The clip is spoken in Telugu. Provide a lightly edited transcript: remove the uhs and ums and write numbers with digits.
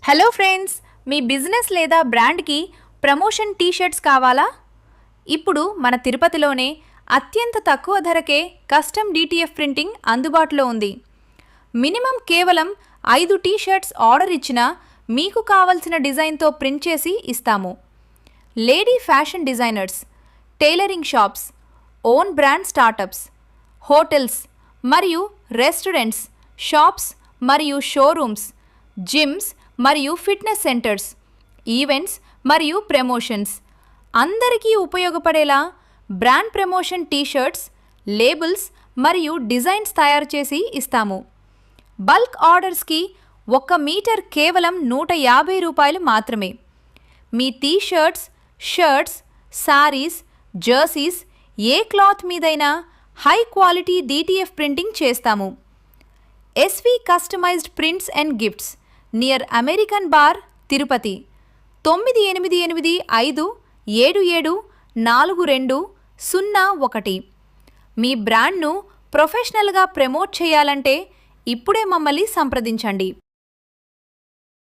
హలో ఫ్రెండ్స్, మీ బిజినెస్ లేదా బ్రాండ్కి ప్రమోషన్ టీ-షర్ట్స్ కావాలా? ఇప్పుడు మన తిరుపతిలోనే అత్యంత తక్కువ ధరకే కస్టమ్ డిటిఎఫ్ ప్రింటింగ్ అందుబాటులో ఉంది. మినిమం కేవలం 5 టీ-షర్ట్స్ ఆర్డర్ ఇచ్చినా మీకు కావలసిన డిజైన్తో ప్రింట్ చేసి ఇస్తాము. Lady fashion designers, tailoring shops, own brand startups, hotels మరియు రెస్టారెంట్స్, షాప్స్ మరియు షోరూమ్స్, జిమ్స్ మరియు ఫిట్నెస్ సెంటర్స్, ఈవెంట్స్ మరియు ప్రమోషన్స్ అందరికీ ఉపయోగపడేలా బ్రాండ్ ప్రమోషన్ టీ-షర్ట్స్, లేబుల్స్ మరియు డిజైన్స్ తయారు చేసి ఇస్తాము. బల్క్ ఆర్డర్స్కి 1 మీటర్ కేవలం ₹150 మాత్రమే. మీ టీ-షర్ట్స్, షర్ట్స్, సారీస్, జర్సీస్ ఏ క్లాత్ మీదైనా హై క్వాలిటీ డిటిఎఫ్ ప్రింటింగ్ చేస్తాము. SV customised prints and gifts, near American bar, Tirupati 9885774201. మీ బ్రాండ్ను ప్రొఫెషనల్గా ప్రమోట్ చేయాలంటే ఇప్పుడే మమ్మల్ని సంప్రదించండి.